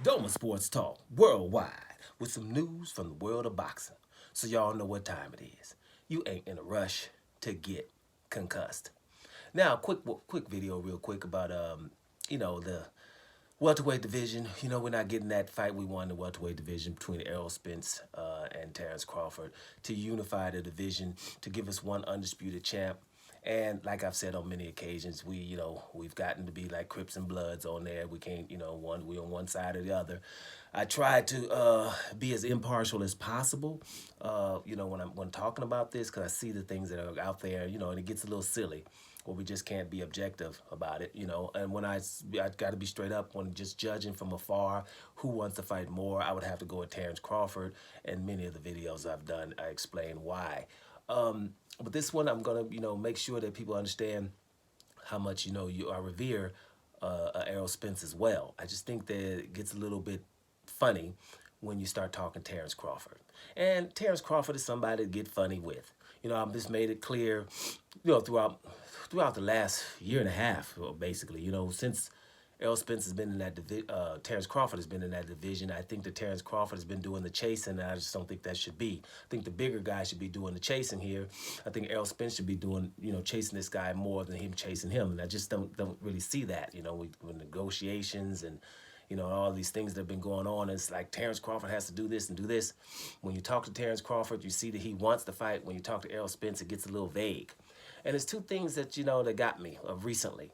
Doma Sports Talk worldwide with some news from the world of boxing. So y'all know what time it is. You ain't in a rush to get concussed. Now, quick video, real quick about the welterweight division. We're not getting that fight we won in the welterweight division between Errol Spence and Terrence Crawford to unify the division to give us one undisputed champ. And like I've said on many occasions, we've gotten to be like Crips and Bloods on there. We can't, we on one side or the other. I try to be as impartial as possible, when talking about this, because I see the things that are out there, and it gets a little silly, where we just can't be objective about it. And when I got to be straight up when just judging from afar who wants to fight more, I would have to go with Terrence Crawford. And many of the videos I've done, I explain why. But this one, I'm gonna, make sure that people understand how much, I revere Errol Spence as well. I just think that it gets a little bit funny when you start talking Terrence Crawford. And Terrence Crawford is somebody to get funny with. I've just made it clear, throughout the last year and a half, basically, since Errol Spence has been in that division. Terrence Crawford has been in that division. I think that Terrence Crawford has been doing the chasing, and I just don't think that should be. I think the bigger guy should be doing the chasing here. I think Errol Spence should be doing, chasing this guy more than him chasing him. And I just don't really see that, with negotiations and, all these things that have been going on. It's like Terrence Crawford has to do this and do this. When you talk to Terrence Crawford, you see that he wants to fight. When you talk to Errol Spence, it gets a little vague. And there's two things that, that got me recently,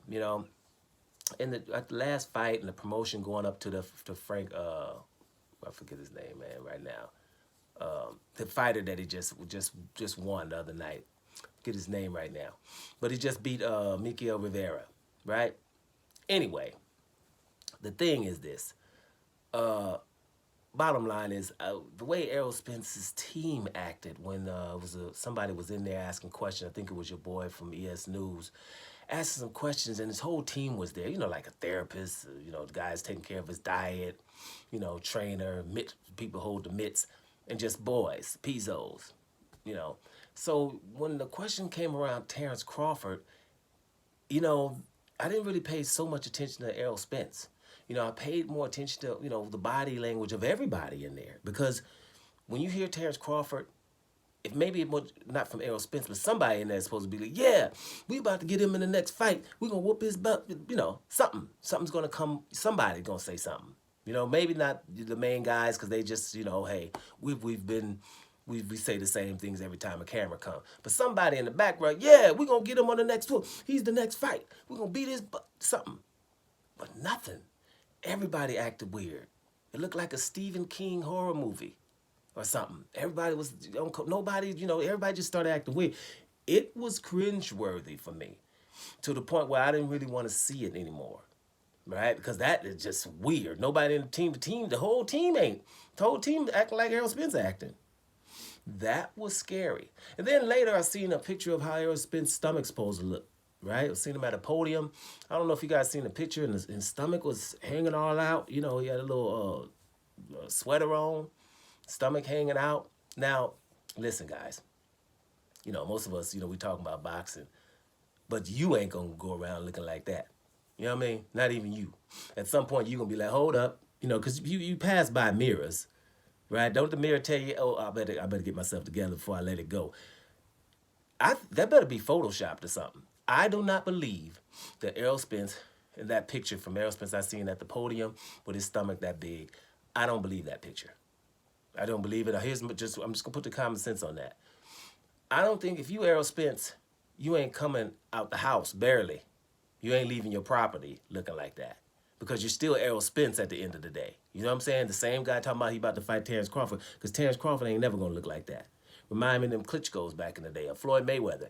at the last fight and the promotion going up to Frank, I forget his name, man, right now. The fighter that he just won the other night. Get his name right now. But he just beat Miguel Rivera, right? Anyway, the thing is this. Bottom line is the way Errol Spence's team acted when somebody was in there asking questions. I think it was your boy from ES News, asking some questions, and his whole team was there. Like a therapist. The guy's taking care of his diet. Trainer, people hold the mitts, and just boys, pizzos. So when the question came around Terrence Crawford, I didn't really pay so much attention to Errol Spence. I paid more attention to, the body language of everybody in there. Because when you hear Terrence Crawford, if maybe it was not from Errol Spence, but somebody in there is supposed to be like, yeah, we about to get him in the next fight. We're going to whoop his butt. Something. Something's going to come. Somebody's going to say something. Maybe not the main guys because they just, hey, we say the same things every time a camera comes. But somebody in the background, yeah, we're going to get him on the next one. He's the next fight. We're going to beat his butt. Something. But nothing. Everybody acted weird. It looked like a Stephen King horror movie or something. Everybody was, everybody just started acting weird. It was cringeworthy for me to the point where I didn't really want to see it anymore, right? Because that is just weird. Nobody in the whole team acting like Errol Spence acting. That was scary. And then later I seen a picture of how Errol Spence's stomach's supposed to look. Right? I seen him at a podium. I don't know if you guys seen the picture, and his stomach was hanging all out. He had a little sweater on, stomach hanging out. Now, listen, guys. Most of us, we talking about boxing, but you ain't gonna go around looking like that. You know what I mean? Not even you. At some point, you gonna be like, hold up, because you pass by mirrors, right? Don't the mirror tell you, oh, I better get myself together before I let it go. That better be photoshopped or something. I do not believe that Errol Spence, in that picture from Errol Spence I seen at the podium with his stomach that big, I don't believe that picture. I don't believe it. I'm just gonna put the common sense on that. I don't think if you Errol Spence, you ain't coming out the house barely. You ain't leaving your property looking like that because you're still Errol Spence at the end of the day. You know what I'm saying? The same guy talking about he about to fight Terrence Crawford because Terrence Crawford ain't never gonna look like that. Remind me of them Klitschko's back in the day, or Floyd Mayweather.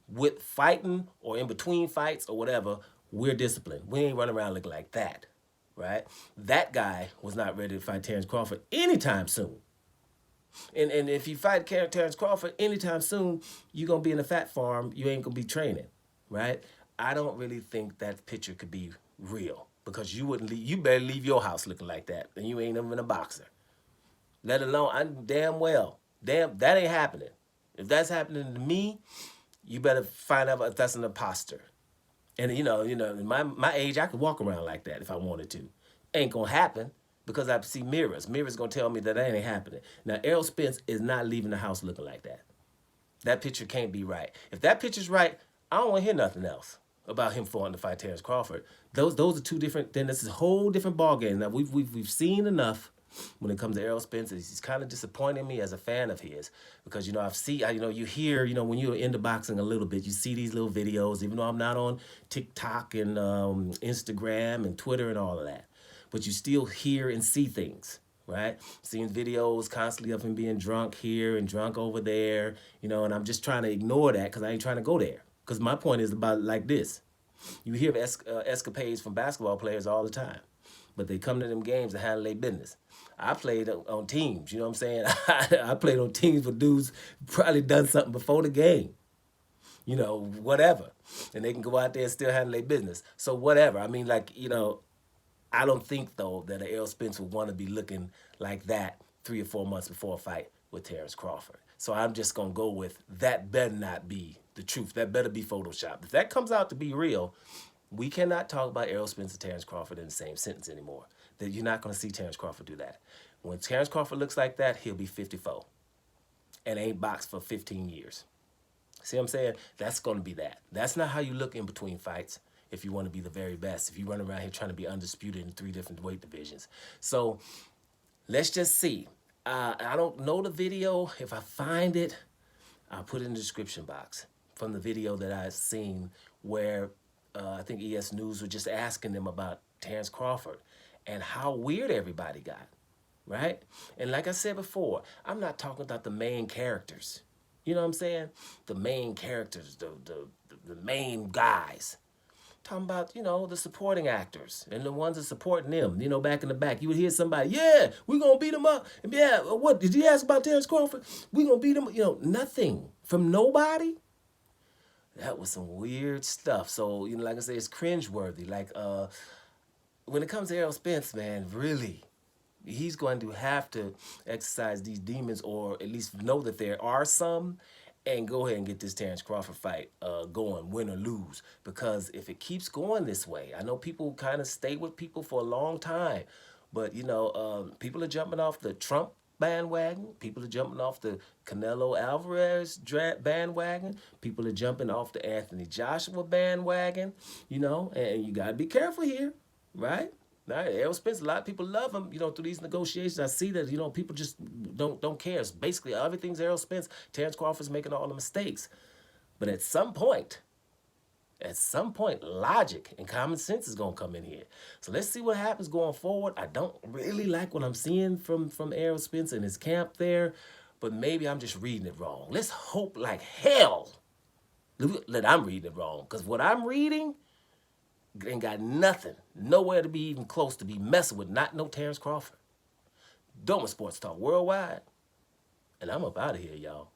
With fighting or in between fights or whatever, we're disciplined. We ain't running around looking like that, right? That guy was not ready to fight Terrence Crawford anytime soon. And if you fight Terrence Crawford anytime soon, you're going to be in a fat farm. You ain't going to be training, right? I don't really think that picture could be real because you better leave your house looking like that, and you ain't even a boxer. Let alone, that ain't happening. If that's happening to me, you better find out if that's an imposter. And my age, I could walk around like that if I wanted to. Ain't gonna happen. because I see mirrors. Mirrors gonna tell me that ain't happening. Now Errol Spence is not leaving the house looking like that. That picture can't be right. If that picture's right, I don't want to hear nothing else about him wanting to fight Terrence Crawford. Those are two different. Then this is a whole different ball game. Now we've seen enough when it comes to Errol Spence. He's kind of disappointing me as a fan of his because you hear when you're into boxing a little bit, you see these little videos. Even though I'm not on TikTok and Instagram and Twitter and all of that, but you still hear and see things. Right? Seeing videos constantly of him being drunk here and drunk over there, and I'm just trying to ignore that because I ain't trying to go there. Because my point is about like this. You hear of escapades from basketball players all the time, but they come to them games and handle their business. I played on teams, you know what I'm saying? I played on teams with dudes probably done something before the game, whatever. And they can go out there and still handle their business. So whatever. I mean, I don't think, though, that an Errol Spence would want to be looking like that 3 or 4 months before a fight with Terrence Crawford. So I'm just going to go with that better not be the truth. That better be Photoshopped. If that comes out to be real, we cannot talk about Errol Spence and Terrence Crawford in the same sentence anymore. That you're not going to see Terrence Crawford do that. When Terrence Crawford looks like that, he'll be 54 and ain't boxed for 15 years. See what I'm saying? That's going to be that. That's not how you look in between fights. If you want to be the very best, if you run around here trying to be undisputed in 3 different weight divisions. So let's just see. I don't know the video. If I find it, I'll put it in the description box from the video that I've seen where I think ES News was just asking them about Terrence Crawford and how weird everybody got, right? And like I said before, I'm not talking about the main characters. You know what I'm saying? The main characters, the main guys. Talking about, the supporting actors and the ones that supporting them, back in the back. You would hear somebody, yeah, we're going to beat him up. And yeah, what, did you ask about Terrence Crawford? We're going to beat him, nothing from nobody. That was some weird stuff. So, like I say, it's cringeworthy. Like, when it comes to Errol Spence, man, really, he's going to have to exercise these demons or at least know that there are some and go ahead and get this Terrence Crawford fight going, win or lose. Because if it keeps going this way, I know people kind of stay with people for a long time, but, people are jumping off the Trump bandwagon. People are jumping off the Canelo Alvarez bandwagon. People are jumping off the Anthony Joshua bandwagon, and you got to be careful here, right? Now, Errol Spence, a lot of people love him, through these negotiations. I see that, people just don't care. It's basically, everything's Errol Spence. Terrence Crawford's making all the mistakes. But at some point, logic and common sense is going to come in here. So let's see what happens going forward. I don't really like what I'm seeing from Errol Spence and his camp there, but maybe I'm just reading it wrong. Let's hope like hell that I'm reading it wrong, because what I'm reading ain't got nothing, nowhere to be even close to be messing with, not no Terrence Crawford. Doma Sports Talk Worldwide, and I'm up out of here, y'all.